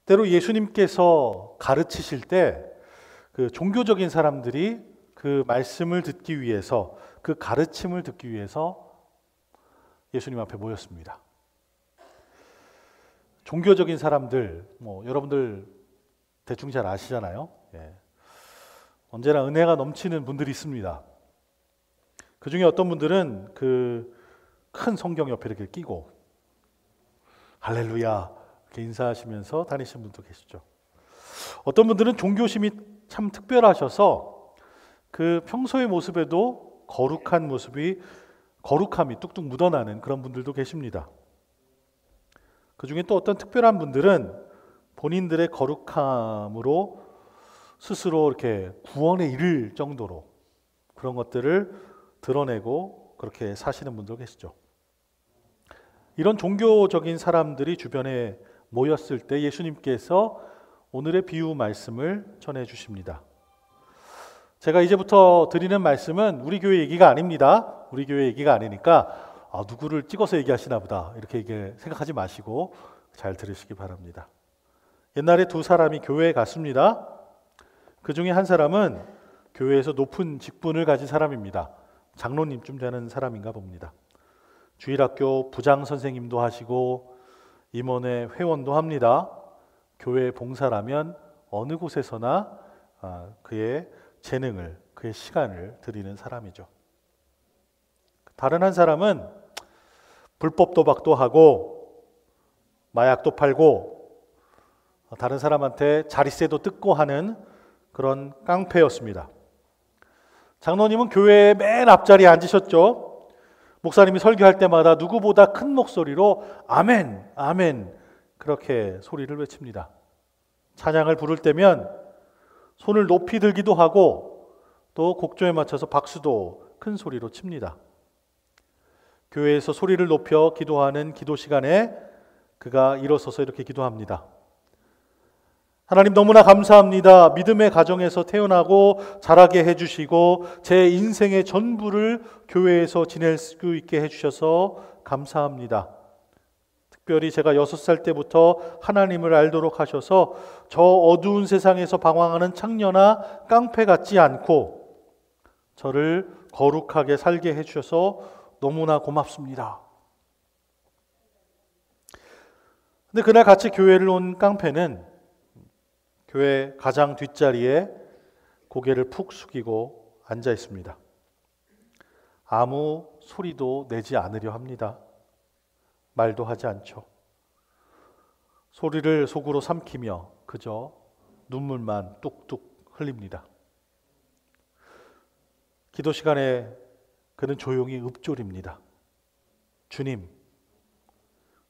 때로 예수님께서 가르치실 때 그 종교적인 사람들이 그 말씀을 듣기 위해서, 그 가르침을 듣기 위해서 예수님 앞에 모였습니다. 종교적인 사람들, 여러분들 대충 잘 아시잖아요. 예. 언제나 은혜가 넘치는 분들이 있습니다. 그 중에 어떤 분들은 그 큰 성경 옆에 이렇게 끼고 할렐루야 이렇게 인사하시면서 다니시는 분도 계시죠. 어떤 분들은 종교심이 참 특별하셔서 그 평소의 모습에도 거룩함이 뚝뚝 묻어나는 그런 분들도 계십니다. 그 중에 또 어떤 특별한 분들은 본인들의 거룩함으로 스스로 이렇게 구원에 이를 정도로 그런 것들을 드러내고 그렇게 사시는 분도 계시죠. 이런 종교적인 사람들이 주변에 모였을 때 예수님께서 오늘의 비유 말씀을 전해 주십니다. 제가 이제부터 드리는 말씀은 우리 교회 얘기가 아닙니다. 우리 교회 얘기가 아니니까 누구를 찍어서 얘기하시나 보다 이렇게 생각하지 마시고 잘 들으시기 바랍니다. 옛날에 두 사람이 교회에 갔습니다. 그 중에 한 사람은 교회에서 높은 직분을 가진 사람입니다. 장로님쯤 되는 사람인가 봅니다. 주일학교 부장 선생님도 하시고 임원회 회원도 합니다. 교회 봉사라면 어느 곳에서나 그의 재능을, 그의 시간을 드리는 사람이죠. 다른 한 사람은 불법 도박도 하고 마약도 팔고 다른 사람한테 자릿세도 뜯고 하는 그런 깡패였습니다. 장로님은 교회의 맨 앞자리에 앉으셨죠. 목사님이 설교할 때마다 누구보다 큰 목소리로 아멘, 아멘 그렇게 소리를 외칩니다. 찬양을 부를 때면 손을 높이 들기도 하고 또 곡조에 맞춰서 박수도 큰 소리로 칩니다. 교회에서 소리를 높여 기도하는 기도 시간에 그가 일어서서 이렇게 기도합니다. 하나님 너무나 감사합니다. 믿음의 가정에서 태어나고 자라게 해주시고 제 인생의 전부를 교회에서 지낼 수 있게 해주셔서 감사합니다. 특별히 제가 6살 때부터 하나님을 알도록 하셔서 저 어두운 세상에서 방황하는 창녀나 깡패 같지 않고 저를 거룩하게 살게 해주셔서 너무나 고맙습니다. 근데 그날 같이 교회를 온 깡패는 교회 가장 뒷자리에 고개를 푹 숙이고 앉아 있습니다. 아무 소리도 내지 않으려 합니다. 말도 하지 않죠. 소리를 속으로 삼키며 그저 눈물만 뚝뚝 흘립니다. 기도 시간에 그는 조용히 읊조립니다. 주님,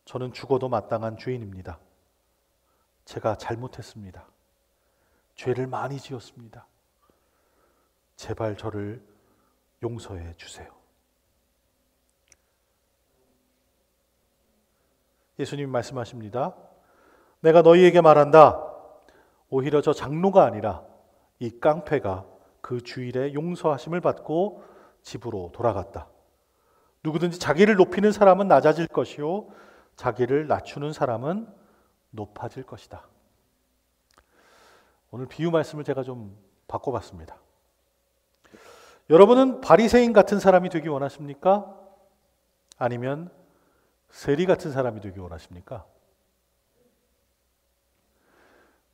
저는 죽어도 마땅한 죄인입니다. 제가 잘못했습니다. 죄를 많이 지었습니다. 제발 저를 용서해 주세요. 예수님이 말씀하십니다. 내가 너희에게 말한다. 오히려 저 장로가 아니라 이 깡패가 그 주일에 용서하심을 받고 집으로 돌아갔다. 누구든지 자기를 높이는 사람은 낮아질 것이요 자기를 낮추는 사람은 높아질 것이다. 오늘 비유 말씀을 제가 좀 바꿔봤습니다. 여러분은 바리새인 같은 사람이 되기 원하십니까? 아니면 세리 같은 사람이 되기 원하십니까?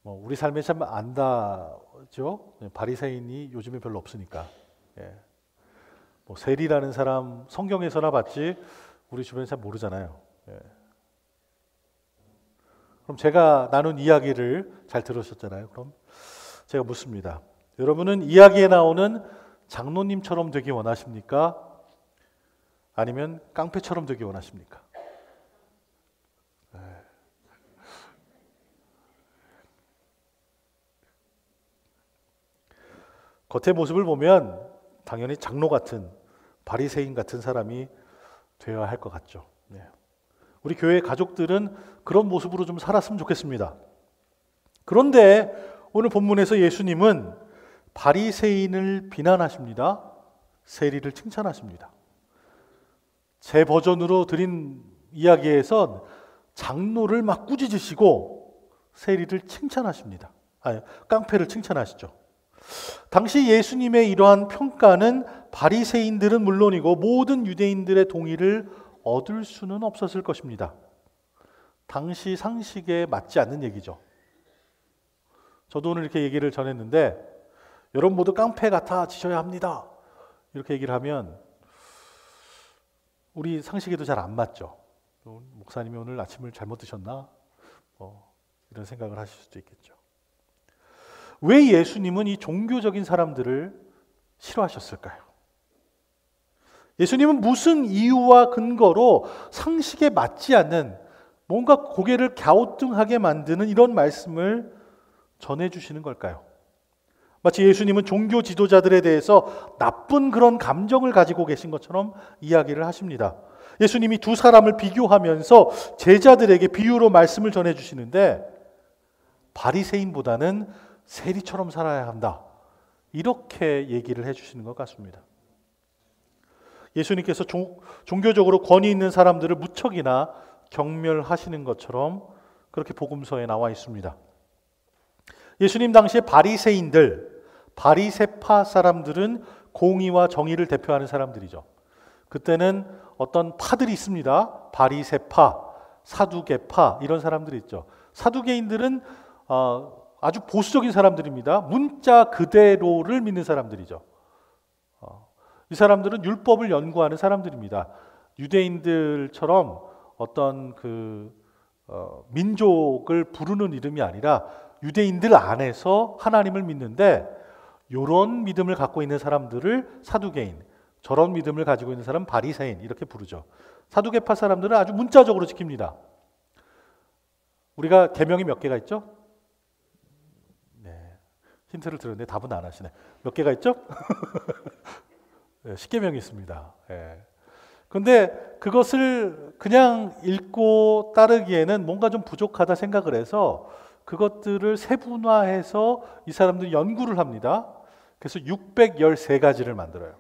우리 삶에 참 안다죠. 바리새인이 요즘에 별로 없으니까. 세리라는 사람 성경에서나 봤지 우리 주변에 잘 모르잖아요. 그럼 제가 나눈 이야기를 잘 들으셨잖아요. 그럼 제가 묻습니다. 여러분은 이야기에 나오는 장로님처럼 되기 원하십니까? 아니면 깡패처럼 되기 원하십니까? 겉의 모습을 보면 당연히 장로 같은 바리새인 같은 사람이 되어야 할 것 같죠. 우리 교회 가족들은 그런 모습으로 좀 살았으면 좋겠습니다. 그런데 오늘 본문에서 예수님은 바리새인을 비난하십니다. 세리를 칭찬하십니다. 제 버전으로 드린 이야기에선 장로를 막 꾸짖으시고 세리를 칭찬하십니다. 아니, 깡패를 칭찬하시죠. 당시 예수님의 이러한 평가는 바리새인들은 물론이고 모든 유대인들의 동의를 얻을 수는 없었을 것입니다. 당시 상식에 맞지 않는 얘기죠. 저도 오늘 이렇게 얘기를 전했는데 여러분 모두 깡패 같아지셔야 합니다. 이렇게 얘기를 하면 우리 상식에도 잘 안 맞죠. 목사님이 오늘 아침을 잘못 드셨나? 이런 생각을 하실 수도 있겠죠. 왜 예수님은 이 종교적인 사람들을 싫어하셨을까요? 예수님은 무슨 이유와 근거로 상식에 맞지 않는 뭔가 고개를 갸우뚱하게 만드는 이런 말씀을 전해주시는 걸까요? 마치 예수님은 종교 지도자들에 대해서 나쁜 그런 감정을 가지고 계신 것처럼 이야기를 하십니다. 예수님이 두 사람을 비교하면서 제자들에게 비유로 말씀을 전해주시는데 바리새인보다는 세리처럼 살아야 한다. 이렇게 얘기를 해주시는 것 같습니다. 예수님께서 종교적으로 권위 있는 사람들을 무척이나 경멸하시는 것처럼 그렇게 복음서에 나와 있습니다. 예수님 당시에 바리새인들, 바리새파 사람들은 공의와 정의를 대표하는 사람들이죠. 그때는 어떤 파들이 있습니다. 바리새파, 사두개파 이런 사람들이 있죠. 사두개인들은 아주 보수적인 사람들입니다. 문자 그대로를 믿는 사람들이죠. 이 사람들은 율법을 연구하는 사람들입니다. 유대인들처럼 어떤 민족을 부르는 이름이 아니라 유대인들 안에서 하나님을 믿는데 이런 믿음을 갖고 있는 사람들을 사두개인, 저런 믿음을 가지고 있는 사람 바리새인 이렇게 부르죠. 사두개파 사람들은 아주 문자적으로 지킵니다. 우리가 계명이 몇 개가 있죠? 네, 힌트를 드렸는데 답은 안 하시네. 몇 개가 있죠? 네, 10계명이 있습니다. 그런데 그것을 그냥 읽고 따르기에는 뭔가 좀 부족하다 생각을 해서 그것들을 세분화해서 이 사람들이 연구를 합니다. 그래서 613가지를 만들어요.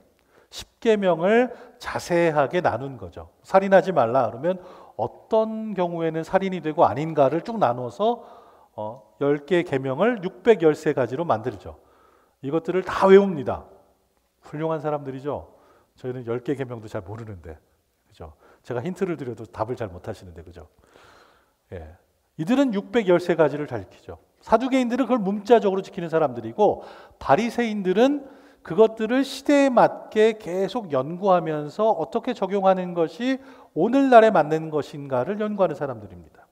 10계명을 자세하게 나눈 거죠. 살인하지 말라 그러면 어떤 경우에는 살인이 되고 아닌가를 쭉 나눠서 10개의 계명을 613가지로 만들죠. 이것들을 다 외웁니다. 훌륭한 사람들이죠. 저희는 10개 계명도 잘 모르는데, 그죠? 제가 힌트를 드려도 답을 잘 못하시는데, 그죠? 예. 이들은 613가지를 잘 지키죠. 사두개인들은 그걸 문자적으로 지키는 사람들이고, 바리새인들은 그것들을 시대에 맞게 계속 연구하면서 어떻게 적용하는 것이 오늘날에 맞는 것인가를 연구하는 사람들입니다.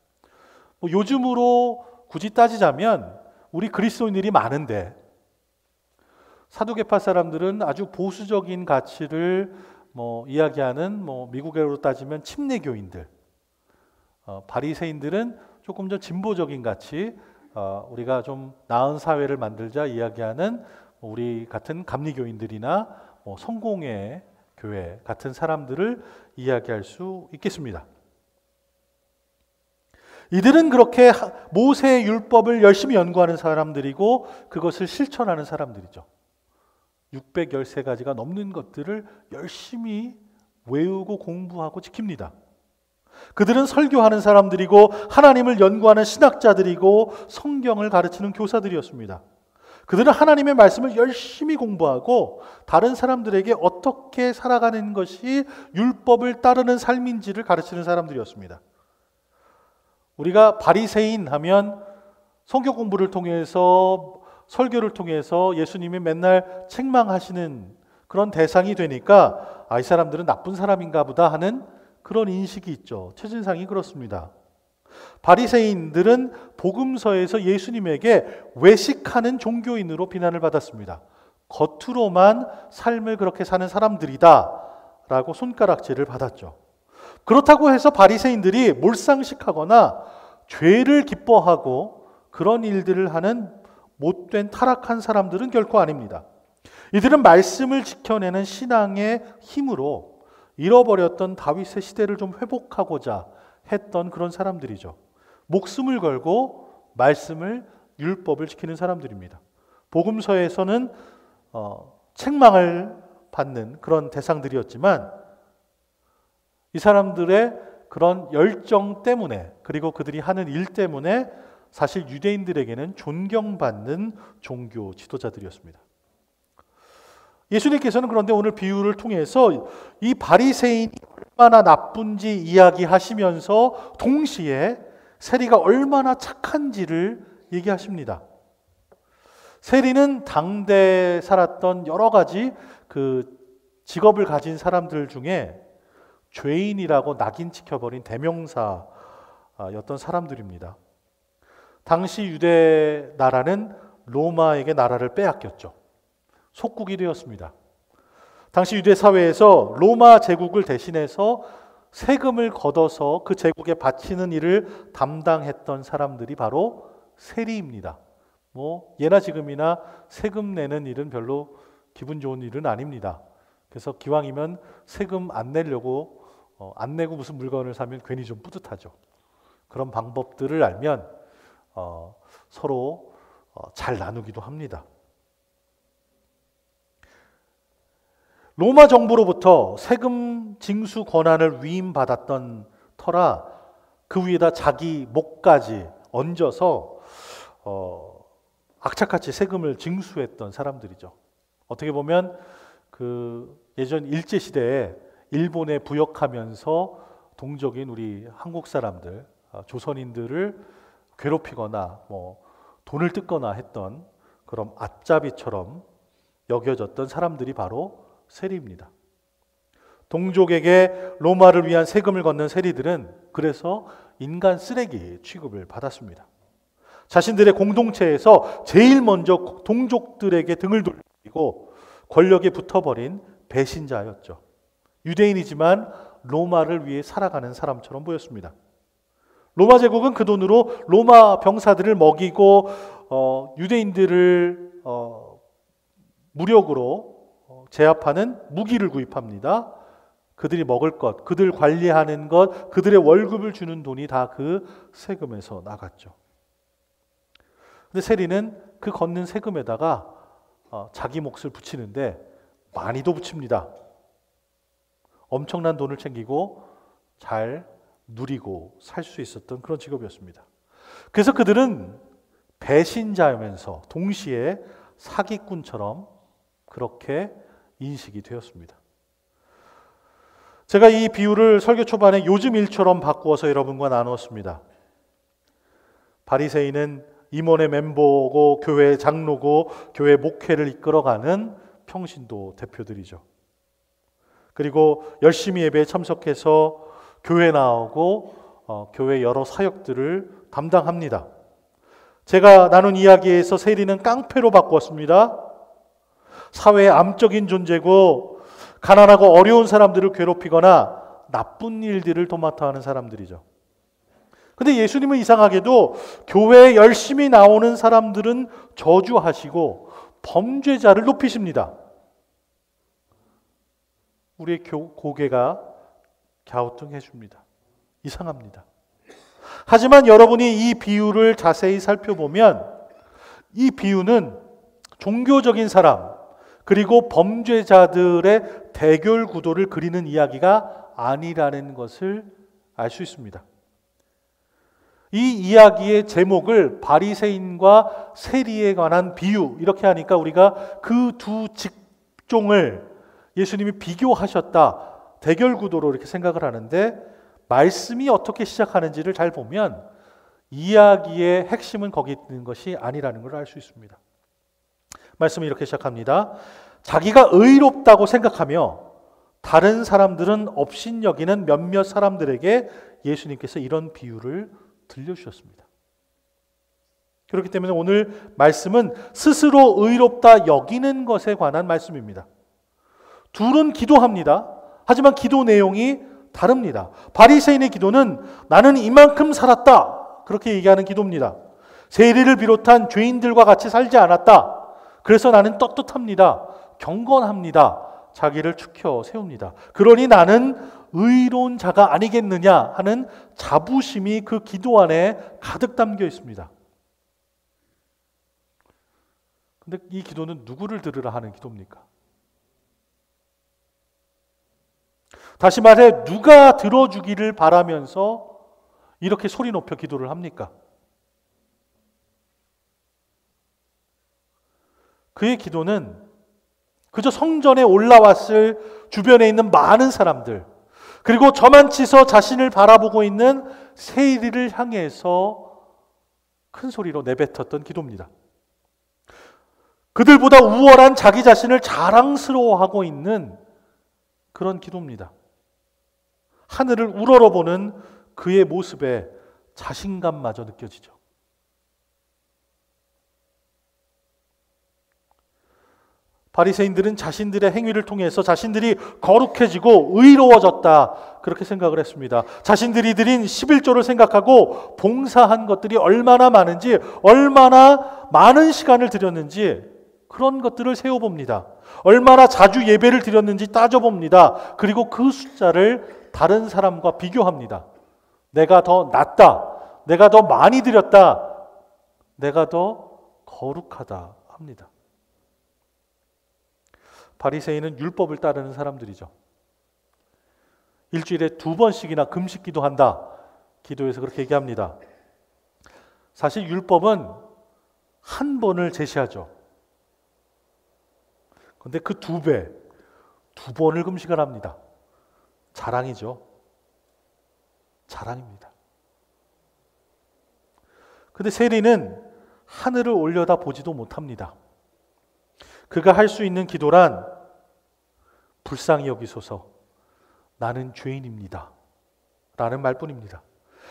요즘으로 굳이 따지자면 우리 그리스도인들이 많은데 사두개파 사람들은 아주 보수적인 가치를 이야기하는 미국으로 따지면 침례교인들, 바리새인들은 조금 더 진보적인 가치, 우리가 좀 나은 사회를 만들자 이야기하는 우리 같은 감리교인들이나 성공회 교회 같은 사람들을 이야기할 수 있겠습니다. 이들은 그렇게 모세의 율법을 열심히 연구하는 사람들이고 그것을 실천하는 사람들이죠. 613가지가 넘는 것들을 열심히 외우고 공부하고 지킵니다. 그들은 설교하는 사람들이고 하나님을 연구하는 신학자들이고 성경을 가르치는 교사들이었습니다. 그들은 하나님의 말씀을 열심히 공부하고 다른 사람들에게 어떻게 살아가는 것이 율법을 따르는 삶인지를 가르치는 사람들이었습니다. 우리가 바리새인 하면 성경 공부를 통해서 설교를 통해서 예수님이 맨날 책망하시는 그런 대상이 되니까 이 사람들은 나쁜 사람인가 보다 하는 그런 인식이 있죠. 첫인상이 그렇습니다. 바리새인들은 복음서에서 예수님에게 외식하는 종교인으로 비난을 받았습니다. 겉으로만 삶을 그렇게 사는 사람들이다 라고 손가락질을 받았죠. 그렇다고 해서 바리새인들이 몰상식하거나 죄를 기뻐하고 그런 일들을 하는 못된 타락한 사람들은 결코 아닙니다. 이들은 말씀을 지켜내는 신앙의 힘으로 잃어버렸던 다윗의 시대를 좀 회복하고자 했던 그런 사람들이죠. 목숨을 걸고 말씀을, 율법을 지키는 사람들입니다. 복음서에서는 책망을 받는 그런 대상들이었지만 이 사람들의 그런 열정 때문에 그리고 그들이 하는 일 때문에 사실 유대인들에게는 존경받는 종교 지도자들이었습니다. 예수님께서는 그런데 오늘 비유를 통해서 이 바리새인이 얼마나 나쁜지 이야기하시면서 동시에 세리가 얼마나 착한지를 얘기하십니다. 세리는 당대에 살았던 여러 가지 그 직업을 가진 사람들 중에 죄인이라고 낙인 찍혀버린 대명사였던 사람들입니다. 당시 유대 나라는 로마에게 나라를 빼앗겼죠. 속국이 되었습니다. 당시 유대 사회에서 로마 제국을 대신해서 세금을 걷어서 그 제국에 바치는 일을 담당했던 사람들이 바로 세리입니다. 예나 지금이나 세금 내는 일은 별로 기분 좋은 일은 아닙니다. 그래서 기왕이면 세금 안 내려고 안 내고 무슨 물건을 사면 괜히 좀 뿌듯하죠. 그런 방법들을 알면 서로 잘 나누기도 합니다. 로마 정부로부터 세금 징수 권한을 위임받았던 터라 그 위에다 자기 목까지 얹어서 악착같이 세금을 징수했던 사람들이죠. 어떻게 보면 그 예전 일제시대에 일본에 부역하면서 동족인 우리 한국 사람들, 조선인들을 괴롭히거나 돈을 뜯거나 했던 그런 앞잡이처럼 여겨졌던 사람들이 바로 세리입니다. 동족에게 로마를 위한 세금을 걷는 세리들은 그래서 인간 쓰레기 취급을 받았습니다. 자신들의 공동체에서 제일 먼저 동족들에게 등을 돌리고 권력에 붙어버린 배신자였죠. 유대인이지만 로마를 위해 살아가는 사람처럼 보였습니다. 로마 제국은 그 돈으로 로마 병사들을 먹이고 유대인들을 무력으로 제압하는 무기를 구입합니다. 그들이 먹을 것, 그들 관리하는 것, 그들의 월급을 주는 돈이 다 그 세금에서 나갔죠. 근데 세리는 그 걷는 세금에다가 자기 몫을 붙이는데 많이도 붙입니다. 엄청난 돈을 챙기고 잘 누리고 살 수 있었던 그런 직업이었습니다. 그래서 그들은 배신자면서 동시에 사기꾼처럼 그렇게 인식이 되었습니다. 제가 이 비유를 설교 초반에 요즘 일처럼 바꾸어서 여러분과 나누었습니다. 바리새인은 임원의 멤버고 교회 장로고 교회 목회를 이끌어가는 평신도 대표들이죠. 그리고 열심히 예배에 참석해서 교회 나오고 교회 여러 사역들을 담당합니다. 제가 나눈 이야기에서 세리는 깡패로 바꾸었습니다. 사회의 암적인 존재고 가난하고 어려운 사람들을 괴롭히거나 나쁜 일들을 도맡아 하는 사람들이죠. 근데 예수님은 이상하게도 교회에 열심히 나오는 사람들은 저주하시고 범죄자를 높이십니다. 우리의 고개가 갸우뚱해 줍니다. 이상합니다. 하지만 여러분이 이 비유를 자세히 살펴보면 이 비유는 종교적인 사람 그리고 범죄자들의 대결 구도를 그리는 이야기가 아니라는 것을 알 수 있습니다. 이 이야기의 제목을 바리새인과 세리에 관한 비유 이렇게 하니까 우리가 그 두 직종을 예수님이 비교하셨다. 대결 구도로 이렇게 생각을 하는데 말씀이 어떻게 시작하는지를 잘 보면 이야기의 핵심은 거기 있는 것이 아니라는 걸 알 수 있습니다. 말씀이 이렇게 시작합니다. 자기가 의롭다고 생각하며 다른 사람들은 업신여기는 몇몇 사람들에게 예수님께서 이런 비유를 들려주셨습니다. 그렇기 때문에 오늘 말씀은 스스로 의롭다 여기는 것에 관한 말씀입니다. 둘은 기도합니다. 하지만 기도 내용이 다릅니다. 바리새인의 기도는 나는 이만큼 살았다. 그렇게 얘기하는 기도입니다. 세리를 비롯한 죄인들과 같이 살지 않았다. 그래서 나는 떳떳합니다. 경건합니다. 자기를 추켜 세웁니다. 그러니 나는 의로운 자가 아니겠느냐 하는 자부심이 그 기도 안에 가득 담겨 있습니다. 근데 이 기도는 누구를 들으라 하는 기도입니까? 다시 말해 누가 들어주기를 바라면서 이렇게 소리 높여 기도를 합니까? 그의 기도는 그저 성전에 올라왔을 주변에 있는 많은 사람들, 그리고 저만치서 자신을 바라보고 있는 세리를 향해서 큰 소리로 내뱉었던 기도입니다. 그들보다 우월한 자기 자신을 자랑스러워하고 있는 그런 기도입니다. 하늘을 우러러보는 그의 모습에 자신감마저 느껴지죠. 바리새인들은 자신들의 행위를 통해서 자신들이 거룩해지고 의로워졌다, 그렇게 생각을 했습니다. 자신들이 드린 11조를 생각하고 봉사한 것들이 얼마나 많은지, 얼마나 많은 시간을 들였는지 그런 것들을 세어봅니다. 얼마나 자주 예배를 드렸는지 따져봅니다. 그리고 그 숫자를 다른 사람과 비교합니다. 내가 더 낫다, 내가 더 많이 드렸다, 내가 더 거룩하다 합니다. 바리새인은 율법을 따르는 사람들이죠. 일주일에 2번씩이나 금식 기도한다, 기도에서 그렇게 얘기합니다. 사실 율법은 한 번을 제시하죠. 그런데 그 2배, 2번을 금식을 합니다. 자랑이죠. 자랑입니다. 그런데 세리는 하늘을 올려다 보지도 못합니다. 그가 할 수 있는 기도란 불쌍히 여기소서, 나는 죄인입니다 라는 말뿐입니다.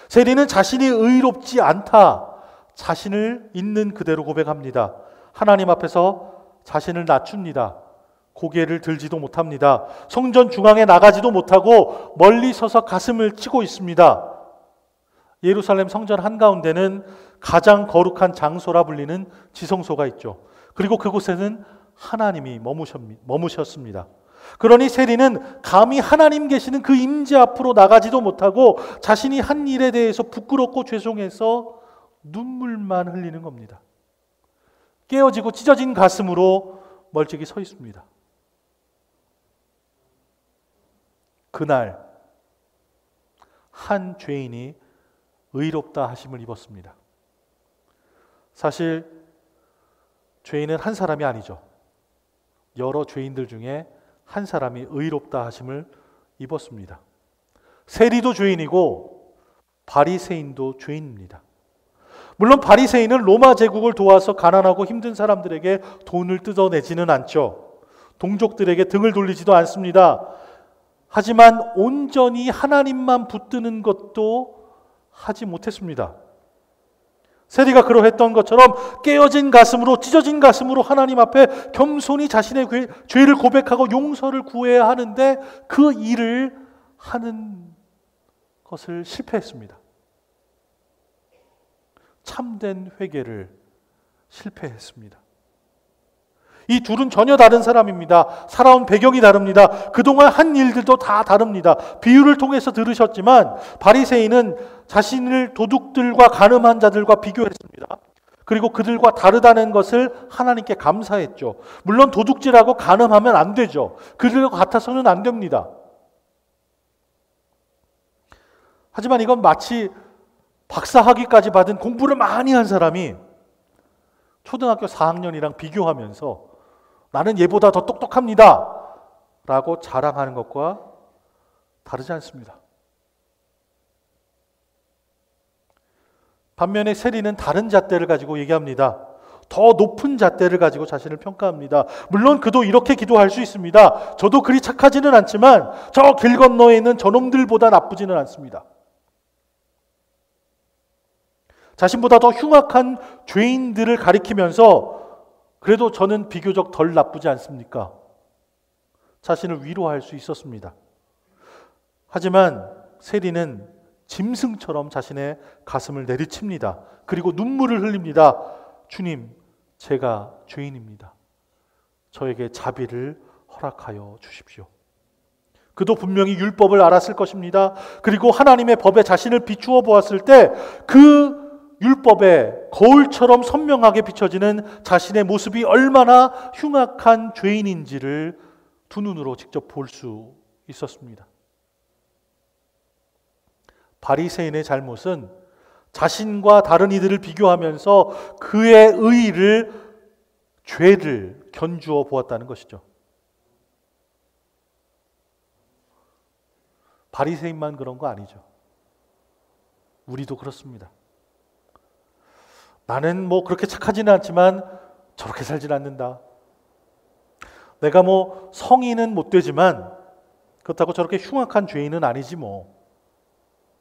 세리는 자신이 의롭지 않다, 자신을 있는 그대로 고백합니다. 하나님 앞에서 자신을 낮춥니다. 고개를 들지도 못합니다. 성전 중앙에 나가지도 못하고 멀리 서서 가슴을 치고 있습니다. 예루살렘 성전 한가운데는 가장 거룩한 장소라 불리는 지성소가 있죠. 그리고 그곳에는 하나님이 머무셨습니다. 그러니 세리는 감히 하나님 계시는 그 임재 앞으로 나가지도 못하고 자신이 한 일에 대해서 부끄럽고 죄송해서 눈물만 흘리는 겁니다. 깨어지고 찢어진 가슴으로 멀찍이 서 있습니다. 그날 한 죄인이 의롭다 하심을 입었습니다. 사실 죄인은 한 사람이 아니죠. 여러 죄인들 중에 한 사람이 의롭다 하심을 입었습니다. 세리도 죄인이고 바리새인도 죄인입니다. 물론 바리새인은 로마 제국을 도와서 가난하고 힘든 사람들에게 돈을 뜯어내지는 않죠. 동족들에게 등을 돌리지도 않습니다. 하지만 온전히 하나님만 붙드는 것도 하지 못했습니다. 세리가 그러했던 것처럼 깨어진 가슴으로, 찢어진 가슴으로 하나님 앞에 겸손히 자신의 죄를 고백하고 용서를 구해야 하는데 그 일을 하는 것을 실패했습니다. 참된 회개를 실패했습니다. 이 둘은 전혀 다른 사람입니다. 살아온 배경이 다릅니다. 그동안 한 일들도 다 다릅니다. 비유를 통해서 들으셨지만 바리새인은 자신을 도둑들과 간음한 자들과 비교했습니다. 그리고 그들과 다르다는 것을 하나님께 감사했죠. 물론 도둑질하고 간음하면 안 되죠. 그들과 같아서는 안 됩니다. 하지만 이건 마치 박사학위까지 받은 공부를 많이 한 사람이 초등학교 4학년이랑 비교하면서 나는 얘보다 더 똑똑합니다 라고 자랑하는 것과 다르지 않습니다. 반면에 세리는 다른 잣대를 가지고 얘기합니다. 더 높은 잣대를 가지고 자신을 평가합니다. 물론 그도 이렇게 기도할 수 있습니다. 저도 그리 착하지는 않지만 저 길 건너에 있는 저놈들보다 나쁘지는 않습니다. 자신보다 더 흉악한 죄인들을 가리키면서 그래도 저는 비교적 덜 나쁘지 않습니까? 자신을 위로할 수 있었습니다. 하지만 세리는 짐승처럼 자신의 가슴을 내리칩니다. 그리고 눈물을 흘립니다. 주님, 제가 죄인입니다. 저에게 자비를 허락하여 주십시오. 그도 분명히 율법을 알았을 것입니다. 그리고 하나님의 법에 자신을 비추어 보았을 때 그 율법에 거울처럼 선명하게 비춰지는 자신의 모습이 얼마나 흉악한 죄인인지를 두 눈으로 직접 볼 수 있었습니다. 바리새인의 잘못은 자신과 다른 이들을 비교하면서 그의 의의를, 죄를 견주어 보았다는 것이죠. 바리새인만 그런 거 아니죠. 우리도 그렇습니다. 나는 뭐 그렇게 착하지는 않지만 저렇게 살진 않는다. 내가 뭐 성인은 못 되지만 그렇다고 저렇게 흉악한 죄인은 아니지 뭐.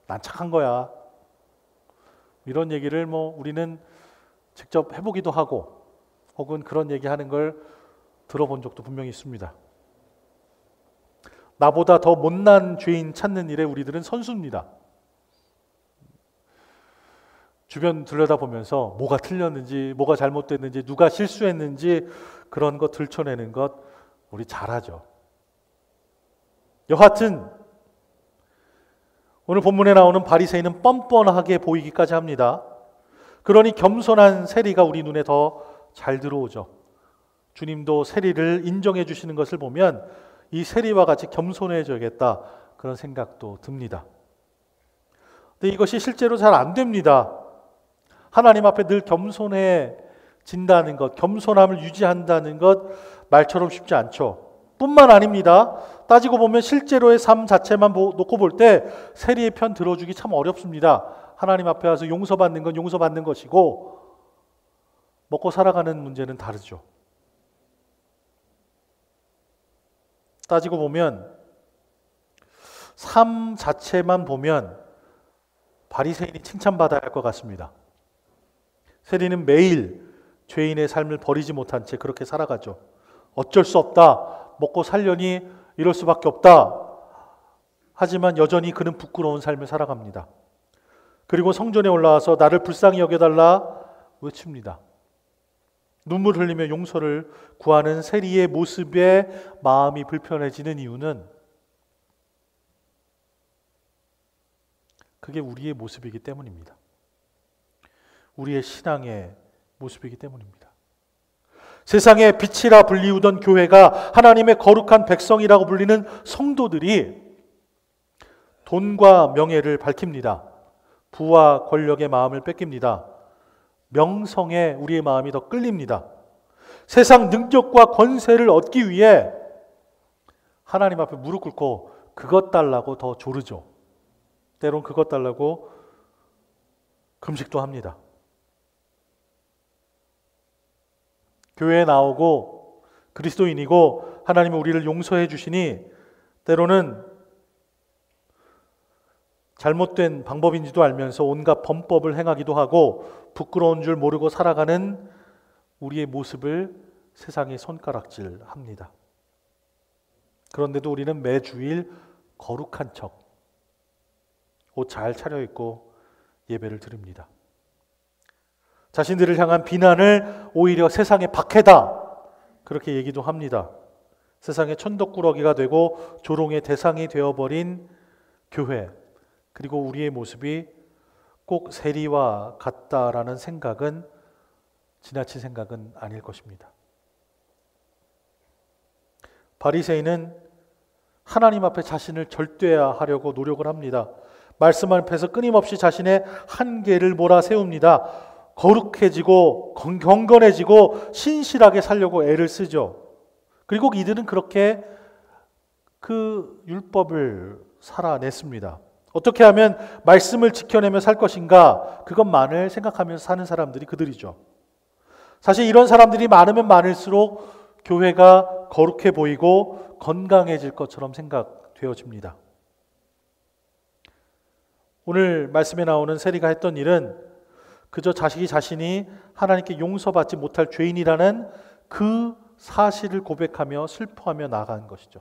난 착한 거야. 이런 얘기를 뭐 우리는 직접 해보기도 하고 혹은 그런 얘기하는 걸 들어본 적도 분명히 있습니다. 나보다 더 못난 죄인 찾는 일에 우리들은 선수입니다. 주변 들여다보면서 뭐가 틀렸는지, 뭐가 잘못됐는지, 누가 실수했는지 그런 거 들춰내는 것 우리 잘하죠. 여하튼 오늘 본문에 나오는 바리새인은 뻔뻔하게 보이기까지 합니다. 그러니 겸손한 세리가 우리 눈에 더 잘 들어오죠. 주님도 세리를 인정해 주시는 것을 보면 이 세리와 같이 겸손해져야겠다 그런 생각도 듭니다. 근데 이것이 실제로 잘 안 됩니다. 하나님 앞에 늘 겸손해진다는 것, 겸손함을 유지한다는 것 말처럼 쉽지 않죠. 뿐만 아닙니다. 따지고 보면 실제로의 삶 자체만 놓고 볼 때 세리의 편 들어주기 참 어렵습니다. 하나님 앞에 와서 용서받는 건 용서받는 것이고 먹고 살아가는 문제는 다르죠. 따지고 보면 삶 자체만 보면 바리새인이 칭찬받아야 할 것 같습니다. 세리는 매일 죄인의 삶을 버리지 못한 채 그렇게 살아가죠. 어쩔 수 없다. 먹고 살려니 이럴 수밖에 없다. 하지만 여전히 그는 부끄러운 삶을 살아갑니다. 그리고 성전에 올라와서 나를 불쌍히 여겨달라 외칩니다. 눈물 흘리며 용서를 구하는 세리의 모습에 마음이 불편해지는 이유는 그게 우리의 모습이기 때문입니다. 우리의 신앙의 모습이기 때문입니다. 세상의 빛이라 불리우던 교회가 하나님의 거룩한 백성이라고 불리는 성도들이 돈과 명예를 밝힙니다. 부와 권력의 마음을 뺏깁니다. 명성에 우리의 마음이 더 끌립니다. 세상 능력과 권세를 얻기 위해 하나님 앞에 무릎 꿇고 그것 달라고 더 조르죠. 때론 그것 달라고 금식도 합니다. 교회에 나오고 그리스도인이고 하나님이 우리를 용서해 주시니 때로는 잘못된 방법인지도 알면서 온갖 범법을 행하기도 하고 부끄러운 줄 모르고 살아가는 우리의 모습을 세상에 손가락질합니다. 그런데도 우리는 매주일 거룩한 척, 옷 잘 차려입고 예배를 드립니다. 자신들을 향한 비난을 오히려 세상의 박해다 그렇게 얘기도 합니다. 세상의 천덕꾸러기가 되고 조롱의 대상이 되어버린 교회, 그리고 우리의 모습이 꼭 세리와 같다라는 생각은 지나친 생각은 아닐 것입니다. 바리새인은 하나님 앞에 자신을 절대화하려고 노력을 합니다. 말씀 앞에서 끊임없이 자신의 한계를 몰아세웁니다. 거룩해지고 경건해지고 신실하게 살려고 애를 쓰죠. 그리고 이들은 그렇게 그 율법을 살아냈습니다. 어떻게 하면 말씀을 지켜내며 살 것인가 그것만을 생각하면서 사는 사람들이 그들이죠. 사실 이런 사람들이 많으면 많을수록 교회가 거룩해 보이고 건강해질 것처럼 생각되어집니다. 오늘 말씀에 나오는 세리가 했던 일은 그저 자신이 하나님께 용서받지 못할 죄인이라는 그 사실을 고백하며 슬퍼하며 나아간 것이죠.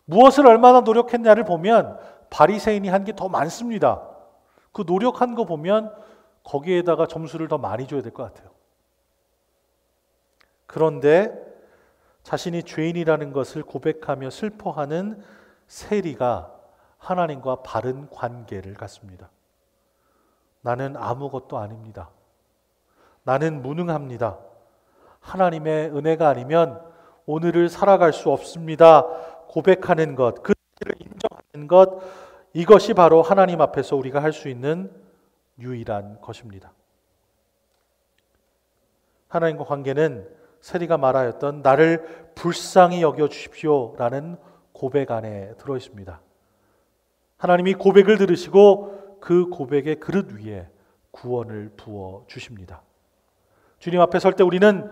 무엇을 얼마나 노력했냐를 보면 바리새인이 한 게 더 많습니다. 그 노력한 거 보면 거기에다가 점수를 더 많이 줘야 될 것 같아요. 그런데 자신이 죄인이라는 것을 고백하며 슬퍼하는 세리가 하나님과 바른 관계를 갖습니다. 나는 아무것도 아닙니다. 나는 무능합니다. 하나님의 은혜가 아니면 오늘을 살아갈 수 없습니다. 고백하는 것, 그 사실을 인정하는 것, 이것이 바로 하나님 앞에서 우리가 할 수 있는 유일한 것입니다. 하나님과 관계는 세리가 말하였던 나를 불쌍히 여겨 주십시오라는 고백 안에 들어 있습니다. 하나님이 고백을 들으시고 그 고백의 그릇 위에 구원을 부어 주십니다. 주님 앞에 설 때 우리는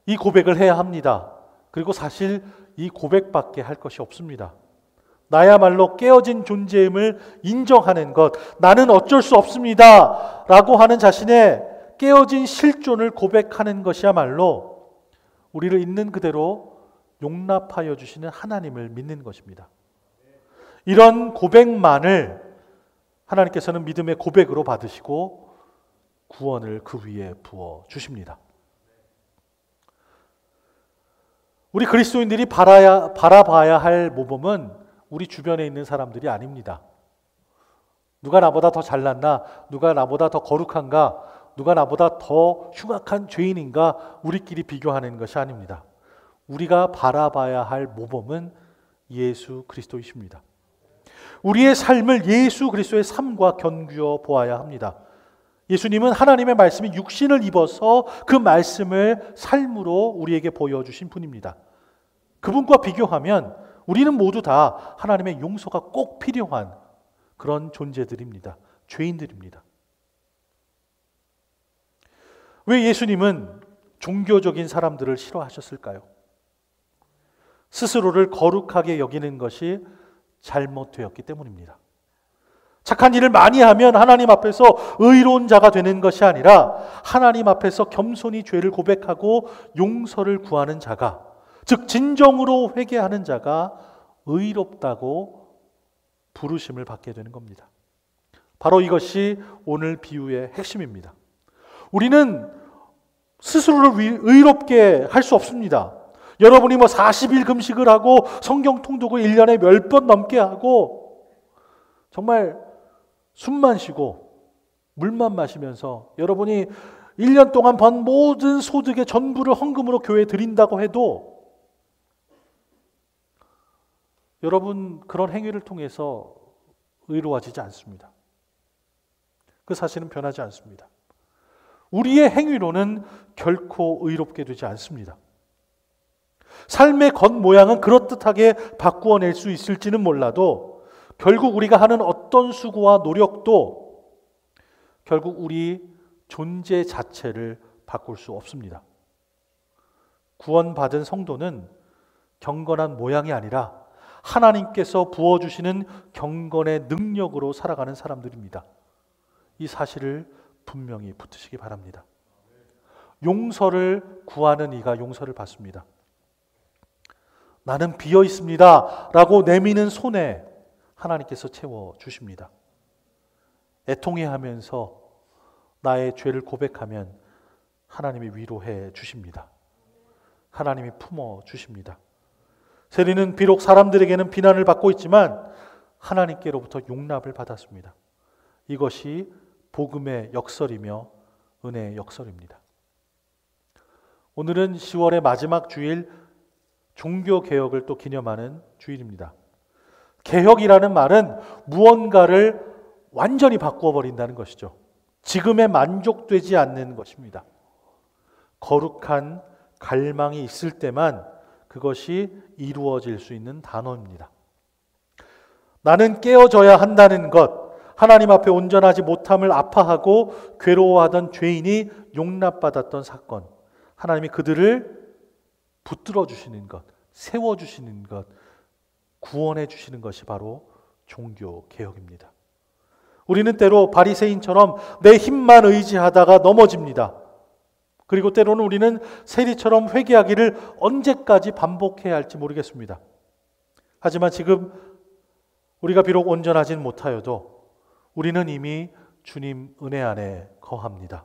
이 고백을 해야 합니다. 그리고 사실 이 고백밖에 할 것이 없습니다. 나야말로 깨어진 존재임을 인정하는 것, 나는 어쩔 수 없습니다 라고 하는 자신의 깨어진 실존을 고백하는 것이야말로 우리를 있는 그대로 용납하여 주시는 하나님을 믿는 것입니다. 이런 고백만을 하나님께서는 믿음의 고백으로 받으시고 구원을 그 위에 부어 주십니다. 우리 그리스도인들이 바라봐야 할 모범은 우리 주변에 있는 사람들이 아닙니다. 누가 나보다 더 잘났나? 누가 나보다 더 거룩한가? 누가 나보다 더 흉악한 죄인인가? 우리끼리 비교하는 것이 아닙니다. 우리가 바라봐야 할 모범은 예수 그리스도이십니다. 우리의 삶을 예수 그리스도의 삶과 견규어 보아야 합니다. 예수님은 하나님의 말씀이 육신을 입어서 그 말씀을 삶으로 우리에게 보여주신 분입니다. 그분과 비교하면 우리는 모두 다 하나님의 용서가 꼭 필요한 그런 존재들입니다. 죄인들입니다. 왜 예수님은 종교적인 사람들을 싫어하셨을까요? 스스로를 거룩하게 여기는 것이 잘못되었기 때문입니다. 착한 일을 많이 하면 하나님 앞에서 의로운 자가 되는 것이 아니라 하나님 앞에서 겸손히 죄를 고백하고 용서를 구하는 자가, 즉 진정으로 회개하는 자가 의롭다고 부르심을 받게 되는 겁니다. 바로 이것이 오늘 비유의 핵심입니다. 우리는 스스로를 의롭게 할 수 없습니다. 여러분이 40일 금식을 하고 성경 통독을 1년에 10번 넘게 하고 정말 숨만 쉬고 물만 마시면서 여러분이 1년 동안 번 모든 소득의 전부를 헌금으로 교회에 드린다고 해도 여러분 그런 행위를 통해서 의로워지지 않습니다. 그 사실은 변하지 않습니다. 우리의 행위로는 결코 의롭게 되지 않습니다. 삶의 겉모양은 그럴듯하게 바꾸어낼 수 있을지는 몰라도 결국 우리가 하는 어떤 수고와 노력도 결국 우리 존재 자체를 바꿀 수 없습니다. 구원받은 성도는 경건한 모양이 아니라 하나님께서 부어주시는 경건의 능력으로 살아가는 사람들입니다. 이 사실을 분명히 붙드시기 바랍니다. 용서를 구하는 이가 용서를 받습니다. 나는 비어 있습니다 라고 내미는 손에 하나님께서 채워주십니다. 애통해하면서 나의 죄를 고백하면 하나님이 위로해 주십니다. 하나님이 품어주십니다. 세리는 비록 사람들에게는 비난을 받고 있지만 하나님께로부터 용납을 받았습니다. 이것이 복음의 역설이며 은혜의 역설입니다. 오늘은 10월의 마지막 주일 종교개혁을 또 기념하는 주일입니다. 개혁이라는 말은 무언가를 완전히 바꾸어 버린다는 것이죠. 지금에 만족되지 않는 것입니다. 거룩한 갈망이 있을 때만 그것이 이루어질 수 있는 단어입니다. 나는 깨어져야 한다는 것, 하나님 앞에 온전하지 못함을 아파하고 괴로워하던 죄인이 용납받았던 사건, 하나님이 그들을 붙들어 주시는 것, 세워 주시는 것, 구원해 주시는 것이 바로 종교 개혁입니다. 우리는 때로 바리새인처럼 내 힘만 의지하다가 넘어집니다. 그리고 때로는 우리는 세리처럼 회개하기를 언제까지 반복해야 할지 모르겠습니다. 하지만 지금 우리가 비록 온전하진 못하여도 우리는 이미 주님 은혜 안에 거합니다.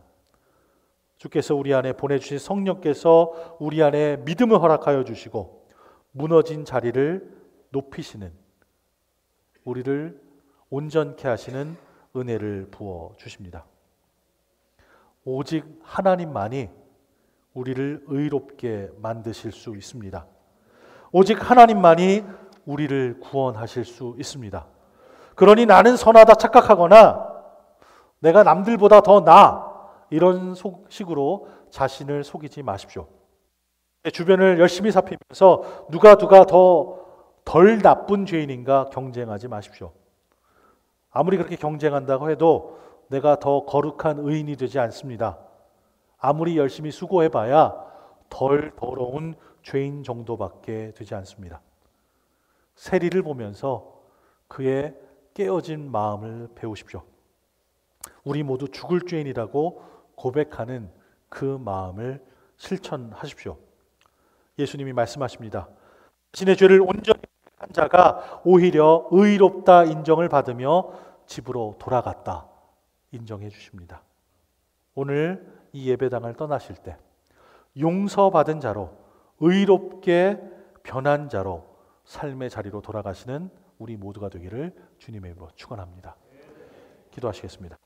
주께서 우리 안에 보내주신 성령께서 우리 안에 믿음을 허락하여 주시고 무너진 자리를 높이시는, 우리를 온전케 하시는 은혜를 부어 주십니다. 오직 하나님만이 우리를 의롭게 만드실 수 있습니다. 오직 하나님만이 우리를 구원하실 수 있습니다. 그러니 나는 선하다 착각하거나 내가 남들보다 더 나아 이런 식으로 자신을 속이지 마십시오. 주변을 열심히 살피면서 누가 더 덜 나쁜 죄인인가 경쟁하지 마십시오. 아무리 그렇게 경쟁한다고 해도 내가 더 거룩한 의인이 되지 않습니다. 아무리 열심히 수고해봐야 덜 더러운 죄인 정도밖에 되지 않습니다. 세리를 보면서 그의 깨어진 마음을 배우십시오. 우리 모두 죽을 죄인이라고 고백하는 그 마음을 실천하십시오. 예수님이 말씀하십니다. 자신의 죄를 온전히 한 자가 오히려 의롭다 인정을 받으며 집으로 돌아갔다 인정해 주십니다. 오늘 이 예배당을 떠나실 때 용서받은 자로 의롭게 변한 자로 삶의 자리로 돌아가시는 우리 모두가 되기를 주님의 이름으로 축원합니다. 기도하시겠습니다.